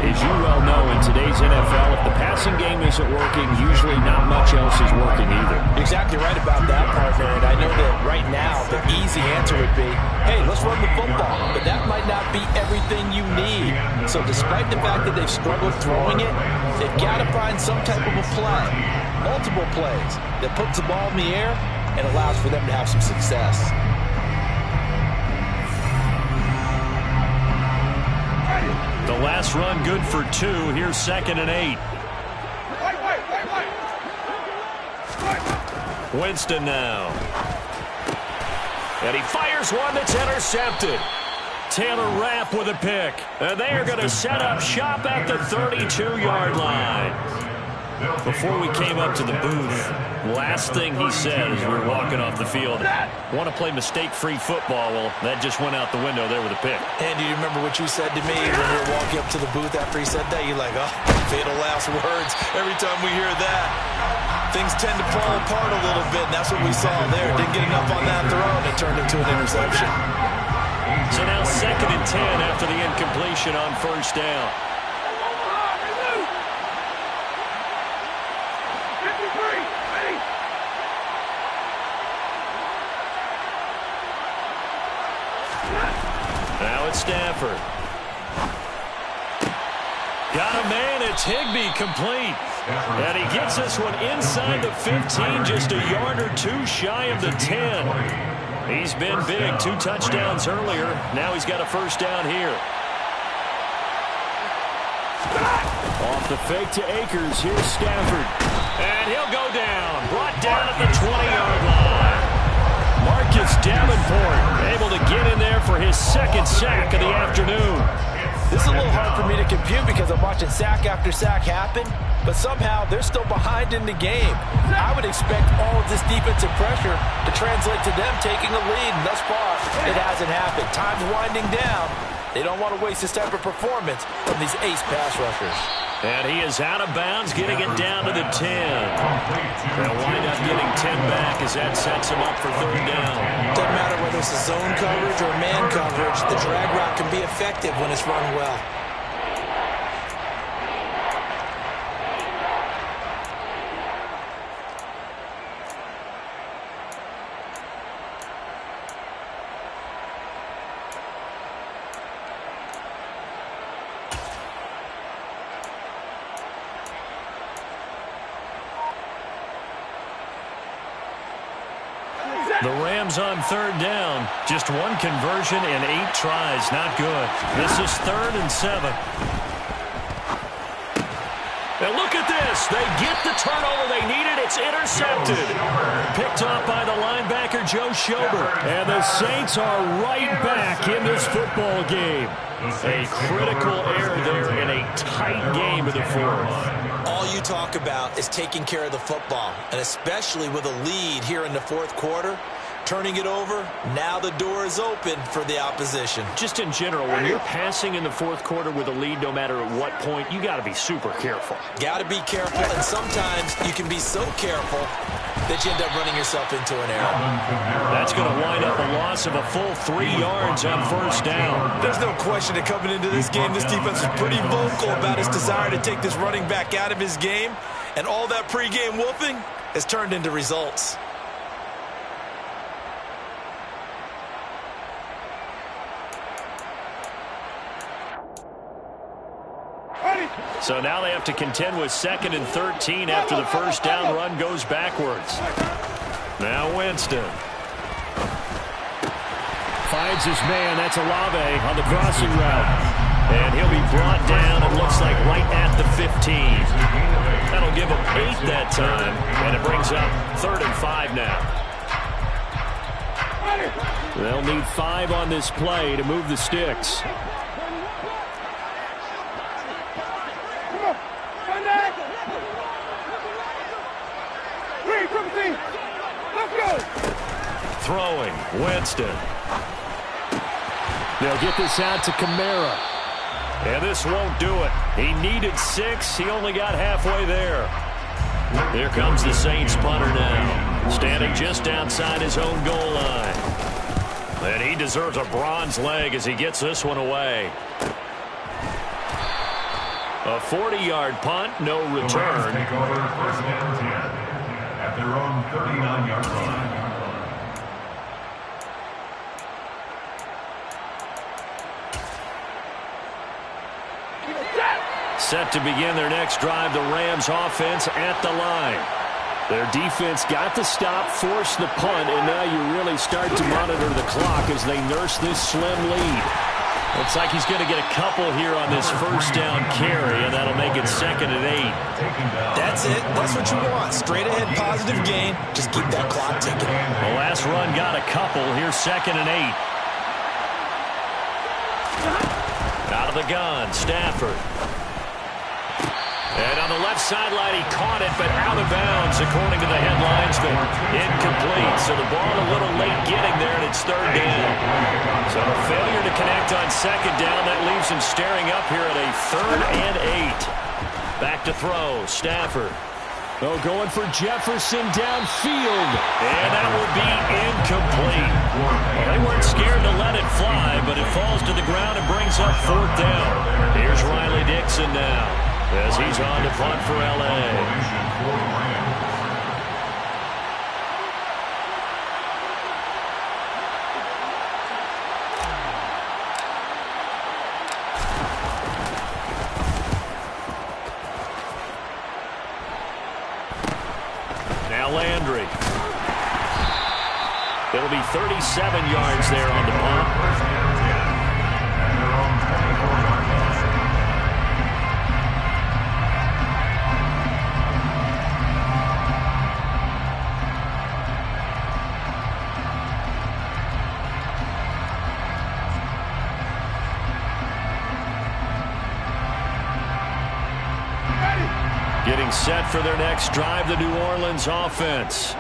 as you well know, in today's NFL, if the passing game isn't working, usually not much else is working either. You're exactly right about that, partner. And I know that right now the easy answer would be, hey, let's run the football. But that might not be everything you need. So despite the fact that they've struggled throwing it, they've got to find some type of a play, multiple plays, that puts the ball in the air and allows for them to have some success. The last run good for 2. Here's 2nd and 8. Winston now. And he fires one that's intercepted. Taylor Rapp with a pick. And they are going to set up shop at the 32-yard line. Before we came up to the booth, last thing he said as we were walking off the field, want to play mistake-free football. Well, that just went out the window there with a pick. And do you remember what you said to me when we were walking up to the booth after he said that? You're like, oh, fatal last words. Every time we hear that, things tend to fall apart a little bit, and that's what we saw there. Didn't get enough on that throw, and it turned into an interception. So now 2nd and 10 after the incompletion on 1st down. Now it's Stafford. Got a man, it's Higbee, complete. And he gets this one inside the 15, just a yard or 2 shy of the 10. He's been big, 2 touchdowns earlier. Now he's got a 1st down here. Off the fake to Akers, here's Stafford. And he'll go down, brought down at the 20-yard line. Marcus Davenport able to get in there for his 2nd sack of the afternoon. This is a little hard for me to compute because I'm watching sack after sack happen, but somehow they're still behind in the game. I would expect all of this defensive pressure to translate to them taking a lead, and thus far, it hasn't happened. Time's winding down. They don't want to waste this type of performance from these ace pass rushers. And he is out of bounds, getting it down to the 10. They'll wind up getting 10 back as that sets him up for 3rd down. Doesn't matter whether it's a zone coverage or man coverage, the drag route can be effective when it's run well. The Rams on third down. Just one conversion and 8 tries. Not good. This is 3rd and 7. And look at this. They get the turnover they needed. It's intercepted. Picked off by the linebacker, Joe Schobert. And the Saints are right back in this football game. A critical error there in a tight game in the 4th. All you talk about is taking care of the football, and especially with a lead here in the 4th quarter. Turning it over, now the door is open for the opposition. Just in general, when you're passing in the 4th quarter with a lead, no matter at what point, you got to be super careful. Got to be careful, and sometimes you can be so careful that you end up running yourself into an error. That's going to wind up a loss of a full 3 yards on 1st down. There's no question that coming into this game, this defense is pretty vocal about its desire to take this running back out of his game, and all that pregame wolfing has turned into results. So now they have to contend with 2nd and 13 after the 1st down run goes backwards. Now Winston. Finds his man. That's Olave on the crossing route. And he'll be brought down, it looks like, right at the 15. That'll give him 8 that time. And it brings up 3rd and 5 now. They'll need 5 on this play to move the sticks. Throwing, Winston. They'll get this out to Kamara. And this won't do it. He needed 6. He only got halfway there. Here comes the Saints punter now. Standing just outside his own goal line. And he deserves a bronze leg as he gets this one away. A 40-yard punt, no return. Take over 1st and 10 at their own 39-yard line. Set to begin their next drive, the Rams offense at the line. Their defense got the stop, forced the punt, and now you really start to monitor the clock as they nurse this slim lead. Looks like he's going to get a couple here on this 1st down carry, and that'll make it 2nd and 8. That's it. That's what you want. Straight ahead positive gain. Just keep that clock ticking. The last run got a couple. Here's 2nd and 8. Out of the gun, Stafford. And on the left sideline, he caught it, but out of bounds, according to the headlines. Incomplete. So the ball a little late getting there, and it's 3rd down. So a failure to connect on 2nd down. That leaves him staring up here at a 3rd and 8. Back to throw, Stafford. Oh, going for Jefferson downfield. And that will be incomplete. Well, they weren't scared to let it fly, but it falls to the ground and brings up 4th down. Here's Riley Dixon now, as he's on to punt for L.A. Now Landry. It'll be 37 yards there on the punt. Getting set for their next drive, the New Orleans offense.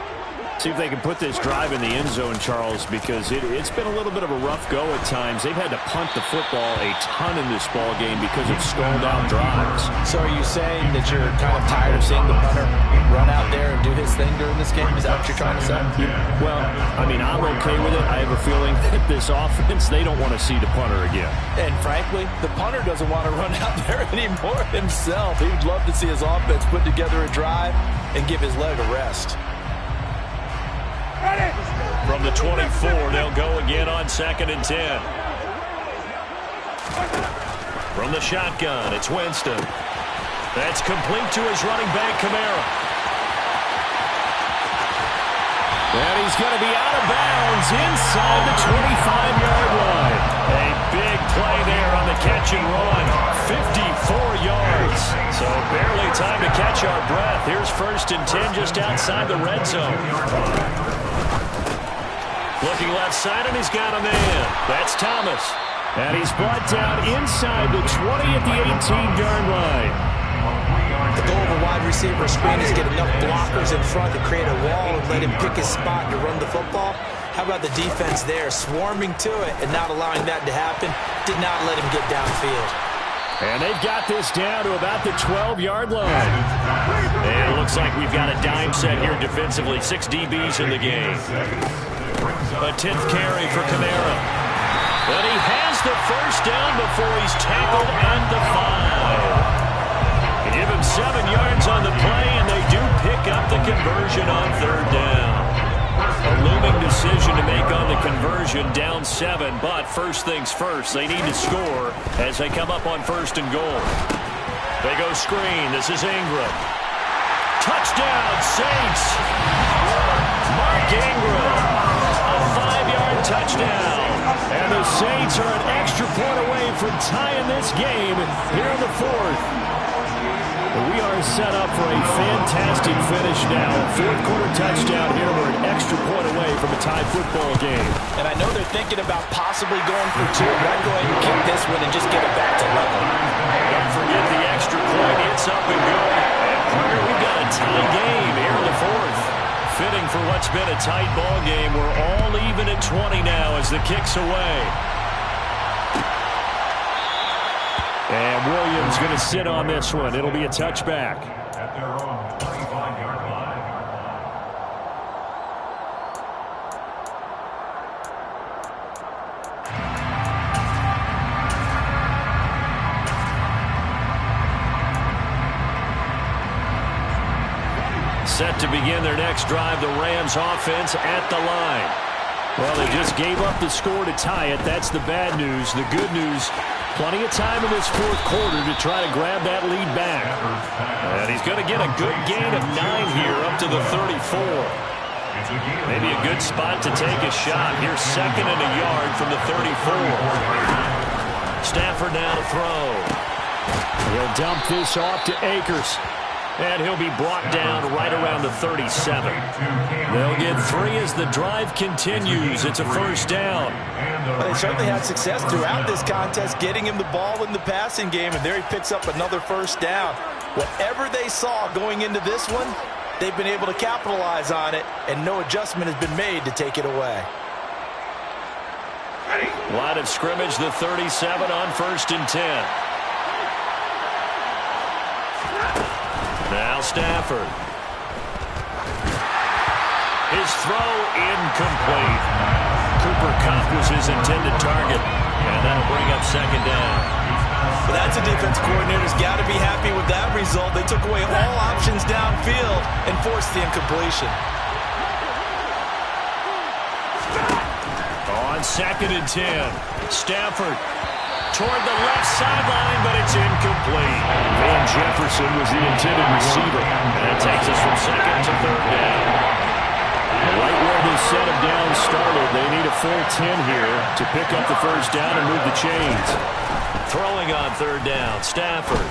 See if they can put this drive in the end zone, Charles, because it's been a little bit of a rough go at times. They've had to punt the football a ton in this ball game because of stalled out drives. So are you saying that you're kind of tired of seeing the punter run out there and do his thing during this game? Is that what you're trying to say? Well, I mean, I'm okay with it. I have a feeling that this offense, they don't want to see the punter again. And frankly, the punter doesn't want to run out there anymore himself. He would love to see his offense put together a drive and give his leg a rest. From the 24, they'll go again on 2nd and 10. From the shotgun, it's Winston. That's complete to his running back, Kamara. And he's going to be out of bounds inside the 25-yard line. A big play there on the catch and run. 54 yards. So barely time to catch our breath. Here's 1st and 10 just outside the red zone. Looking left side, and he's got a man. That's Thomas. And he's brought down inside the 20 at the 18-yard line. The goal of a wide receiver screen is get enough blockers in front to create a wall and let him pick his spot to run the football. How about the defense there, swarming to it and not allowing that to happen? Did not let him get downfield. And they've got this down to about the 12-yard line. And it looks like we've got a dime set here defensively. 6 DBs in the game. A 10th carry for Kamara. But he has the first down before he's tackled at the 5. Give him 7 yards on the play, and they do pick up the conversion on 3rd down. A looming decision to make on the conversion, down 7, but first things first, they need to score as they come up on 1st and goal. They go screen. This is Ingram. Touchdown, Saints. Mark Ingram. A 5-yard touchdown. And the Saints are an extra point away from tying this game here in the 4th. We are set up for a fantastic finish now. A 4th-quarter touchdown here. We're an extra point away from a tie football game. And I know they're thinking about possibly going for 2, but I'd go ahead and kick this one and just get it back to level. Don't forget the extra point. It's up and good. And Carter, we've got a tie game here in the 4th. Fitting for what's been a tight ball game. We're all even at 20 now as the kick's away. And Williams going to sit on this one. It'll be a touchback. At their own 25-yard line. Set to begin their next drive, the Rams offense at the line. Well, they just gave up the score to tie it. That's the bad news. The good news, plenty of time in this 4th quarter to try to grab that lead back. And he's going to get a good gain of 9 here up to the 34. Maybe a good spot to take a shot. Here's 2nd and a yard from the 34. Stafford now to throw. He'll dump this off to Akers. And he'll be brought down right around the 37. They'll get 3 as the drive continues. It's a 1st down. But they certainly had success throughout this contest getting him the ball in the passing game, and there he picks up another 1st down. Whatever they saw going into this one, they've been able to capitalize on it, and no adjustment has been made to take it away. Line of scrimmage, the 37 on 1st and 10. Now Stafford. His throw incomplete. Cooper Kupp was his intended target, and that'll bring up 2nd down. But that's a defense coordinator's got to be happy with that result. They took away all options downfield and forced the incompletion. On 2nd and 10, Stafford toward the left sideline, but it's incomplete. Van Jefferson was the intended receiver. And that takes us from 2nd to 3rd down. Right where this set of downs started, they need a full 10 here to pick up the 1st down and move the chains. Throwing on 3rd down, Stafford.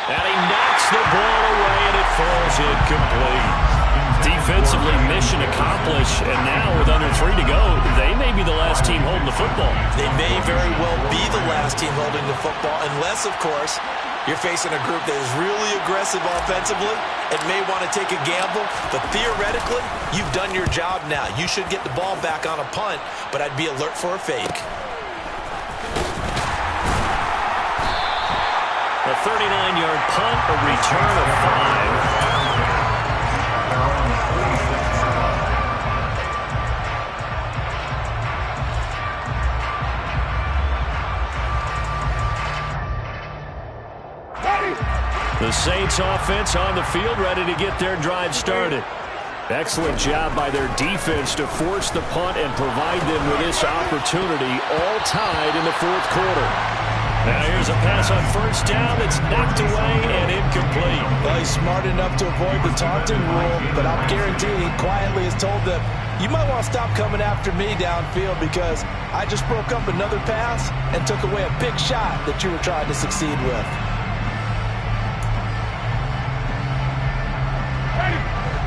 And he knocks the ball away, and it falls incomplete. Defensively, mission accomplished, and now with under 3 to go, they may be the last team holding the football. They may very well be the last team holding the football, unless, of course, you're facing a group that is really aggressive offensively and may want to take a gamble. But theoretically, you've done your job now. You should get the ball back on a punt, but I'd be alert for a fake. A 39-yard punt, a return of 5. The Saints offense on the field, ready to get their drive started. Excellent job by their defense to force the punt and provide them with this opportunity, all tied in the 4th quarter. Now here's a pass on first down that's knocked away and incomplete. Well, he's smart enough to avoid the taunting rule, but I'll guarantee he quietly has told them, you might want to stop coming after me downfield because I just broke up another pass and took away a big shot that you were trying to succeed with.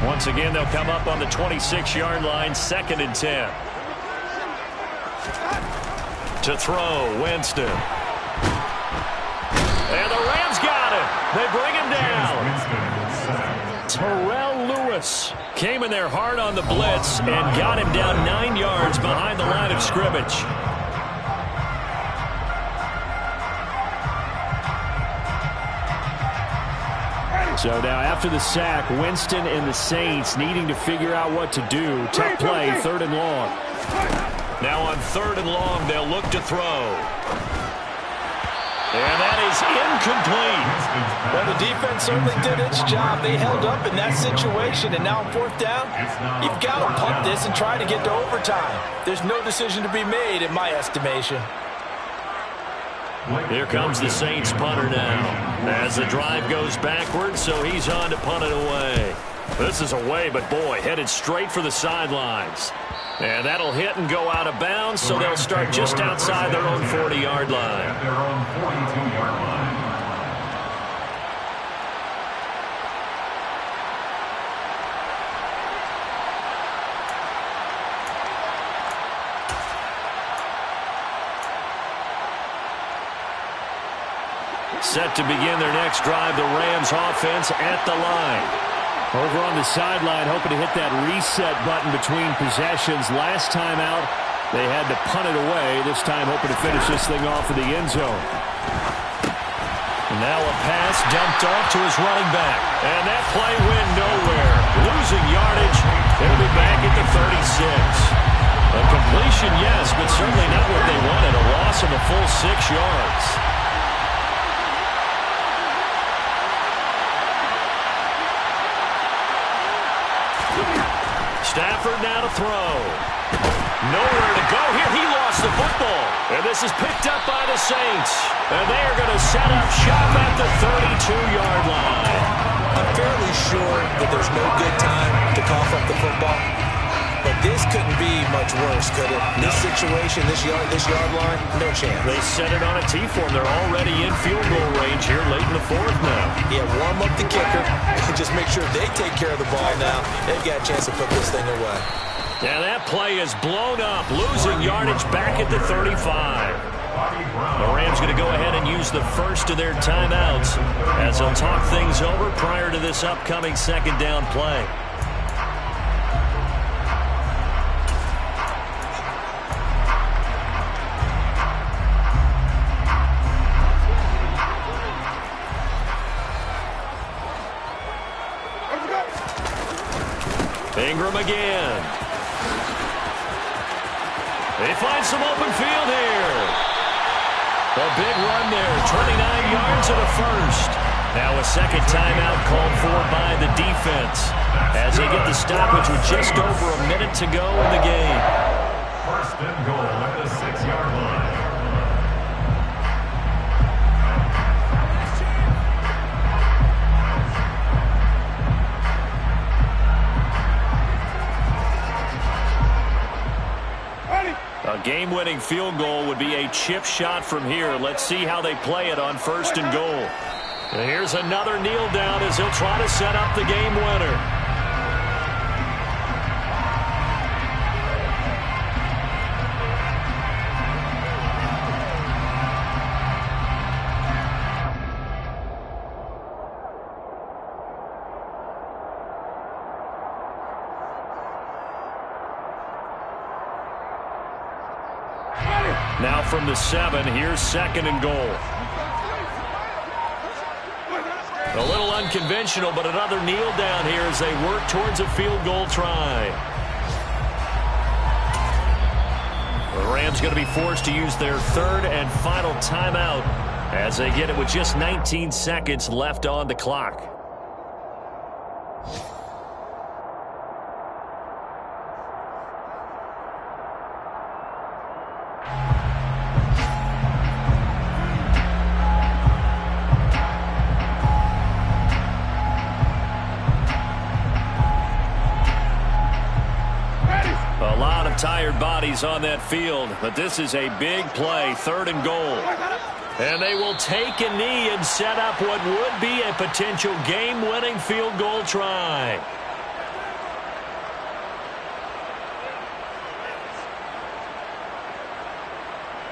Once again, they'll come up on the 26-yard line, 2nd and 10. To throw, Winston. And the Rams got him. They bring him down. Terrell Lewis came in there hard on the blitz and got him down 9 yards behind the line of scrimmage. So now after the sack, Winston and the Saints needing to figure out what to do. Tough play, 3rd and long. Now on 3rd and long, they'll look to throw. And that is incomplete. Well, the defense certainly did its job. They held up in that situation, and now on 4th down, you've got to punt this and try to get to overtime. There's no decision to be made, in my estimation. Here comes the Saints punter now. As the drive goes backwards, so he's on to punt it away. This is away, but boy, headed straight for the sidelines. And that'll hit and go out of bounds, so they'll start just outside their own 40-yard line. At their own 42-yard line. Set to begin their next drive, the Rams offense at the line. Over on the sideline, hoping to hit that reset button between possessions. Last time out, they had to punt it away. This time, hoping to finish this thing off in the end zone. And now a pass dumped off to his running back. And that play went nowhere. Losing yardage. They'll be back at the 36. A completion, yes, but certainly not what they wanted. A loss of a full 6 yards. Stafford now to throw. Nowhere to go here. He lost the football. And this is picked up by the Saints. And they are going to set up shop at the 32-yard line. I'm fairly sure that there's no good time to cough up the football. But this couldn't be much worse, could it? This situation, this yard line, no chance. They set it on a T-form. They're already in field goal range here late in the 4th now. Yeah, warm up the kicker and just make sure they take care of the ball now. They've got a chance to put this thing away. Yeah, that play is blown up, losing yardage back at the 35. The Rams going to go ahead and use the first of their timeouts as they'll talk things over prior to this upcoming 2nd down play. Ingram again. They find some open field here. A big run there, 29 yards and a first. Now a 2nd timeout called for by the defense as they get the stoppage with just over a minute to go in the game. 1st and goal at the 6-yard line. A game-winning field goal would be a chip shot from here. Let's see how they play it on 1st and goal. And here's another kneel down as he'll try to set up the game winner. Now from the 7, here's 2nd and goal. A little unconventional, but another kneel down here as they work towards a field goal try. The Rams going to be forced to use their 3rd and final timeout as they get it with just 19 seconds left on the clock. bodies on that field, but this is a big play, 3rd and goal. And they will take a knee and set up what would be a potential game-winning field goal try.